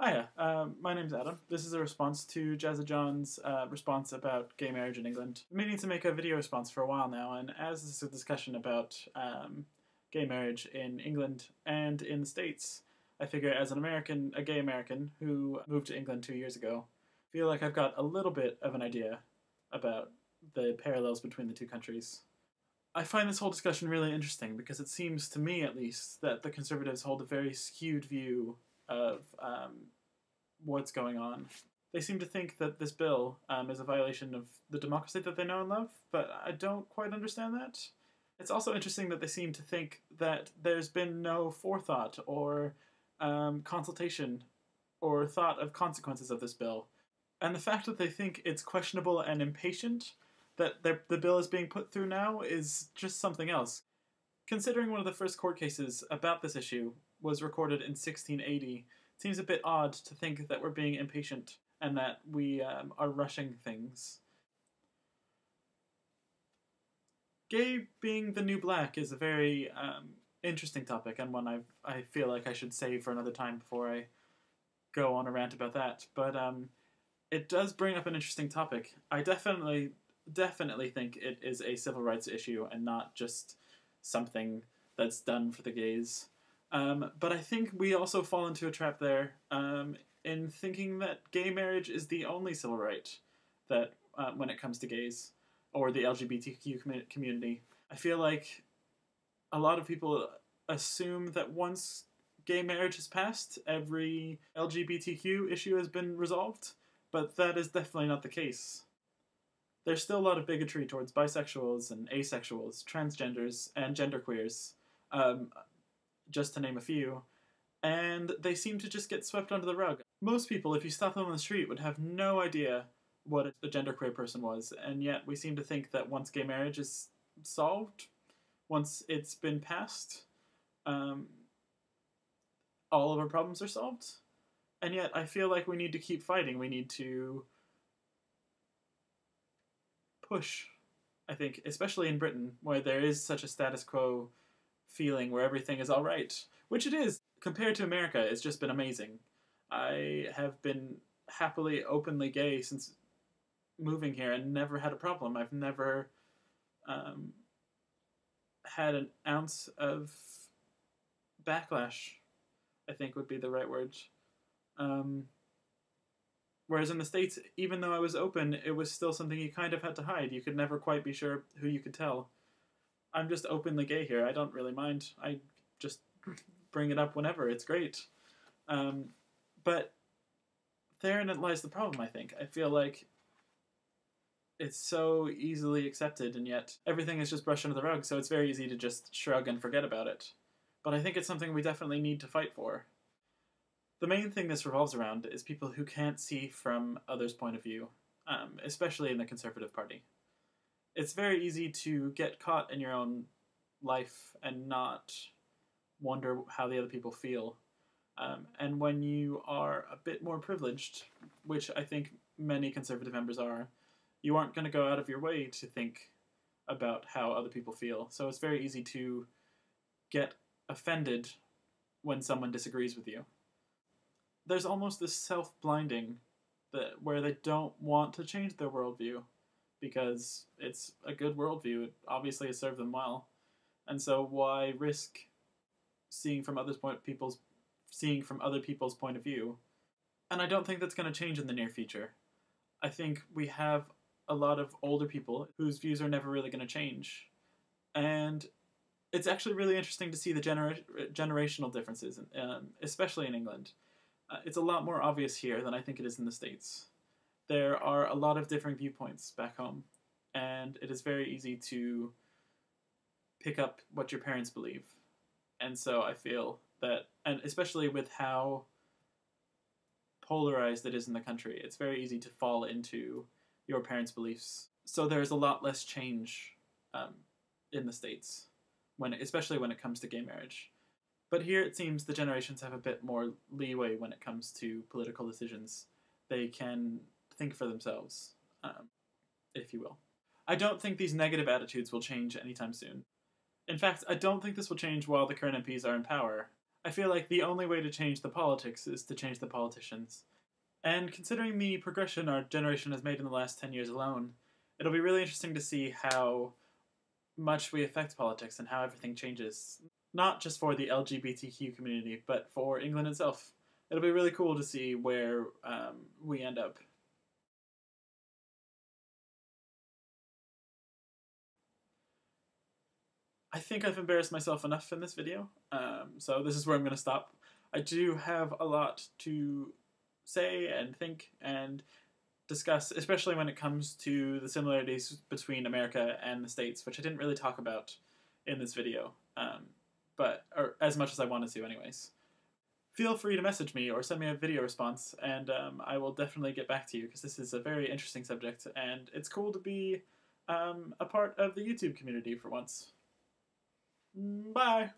Hiya, my name's Adam. This is a response to Jazza John's response about gay marriage in England. I've been meaning to make a video response for a while now, and as this is a discussion about gay marriage in England and in the States, I figure as an American, a gay American who moved to England 2 years ago, I feel like I've got a little bit of an idea about the parallels between the two countries. I find this whole discussion really interesting because it seems to me, at least, that the Conservatives hold a very skewed view of what's going on. They seem to think that this bill is a violation of the democracy that they know and love, but I don't quite understand that. It's also interesting that they seem to think that there's been no forethought or consultation or thought of consequences of this bill. And the fact that they think it's questionable and impatient that the bill is being put through now is just something else. Considering one of the first court cases about this issue was recorded in 1680, it seems a bit odd to think that we're being impatient and that we are rushing things. Gay being the new black is a very interesting topic, and one I feel like I should save for another time before I go on a rant about that. But it does bring up an interesting topic. I definitely think it is a civil rights issue and not just something that's done for the gays. But I think we also fall into a trap there in thinking that gay marriage is the only civil right that when it comes to gays or the LGBTQ community. I feel like a lot of people assume that once gay marriage has passed, every LGBTQ issue has been resolved, but that is definitely not the case. There's still a lot of bigotry towards bisexuals and asexuals, transgenders, and genderqueers, just to name a few, and they seem to just get swept under the rug. Most people, if you stop them on the street, would have no idea what a genderqueer person was, and yet we seem to think that once gay marriage is solved, once it's been passed, all of our problems are solved. And yet I feel like we need to keep fighting. We need to push, I think, especially in Britain, where there is such a status quo feeling where everything is all right, which it is. Compared to America, it's just been amazing. I have been happily, openly gay since moving here and never had a problem. I've never had an ounce of backlash, I think would be the right word. Whereas in the States, even though I was open, it was still something you kind of had to hide. You could never quite be sure who you could tell. I'm just openly gay here. I don't really mind. I just bring it up whenever. It's great. But therein lies the problem, I think. I feel like it's so easily accepted, and yet everything is just brushed under the rug, so it's very easy to just shrug and forget about it. But I think it's something we definitely need to fight for. The main thing this revolves around is people who can't see from others' point of view, especially in the Conservative Party. It's very easy to get caught in your own life and not wonder how the other people feel. And when you are a bit more privileged, which I think many Conservative members are, you aren't going to go out of your way to think about how other people feel. So it's very easy to get offended when someone disagrees with you. There's almost this self-blinding where they don't want to change their worldview because it's a good worldview. It obviously has served them well. And so why risk seeing from other people's point of view? And I don't think that's going to change in the near future. I think we have a lot of older people whose views are never really going to change. And it's actually really interesting to see the generational differences, especially in England. It's a lot more obvious here than I think it is in the States. There are a lot of different viewpoints back home, and it is very easy to pick up what your parents believe. And so I feel that, and especially with how polarized it is in the country, it's very easy to fall into your parents' beliefs. So there's a lot less change in the States, especially when it comes to gay marriage. But here it seems the generations have a bit more leeway when it comes to political decisions. They can think for themselves, if you will. I don't think these negative attitudes will change anytime soon. In fact, I don't think this will change while the current MPs are in power. I feel like the only way to change the politics is to change the politicians. And considering the progression our generation has made in the last 10 years alone, it'll be really interesting to see how much we affect politics and how everything changes. Not just for the LGBTQ community, but for England itself. It'll be really cool to see where we end up. I think I've embarrassed myself enough in this video, so this is where I'm going to stop. I do have a lot to say and think and discuss, especially when it comes to the similarities between America and the States, which I didn't really talk about in this video, or as much as I wanted to anyways. Feel free to message me or send me a video response, and I will definitely get back to you, because this is a very interesting subject, and it's cool to be a part of the YouTube community for once. Bye!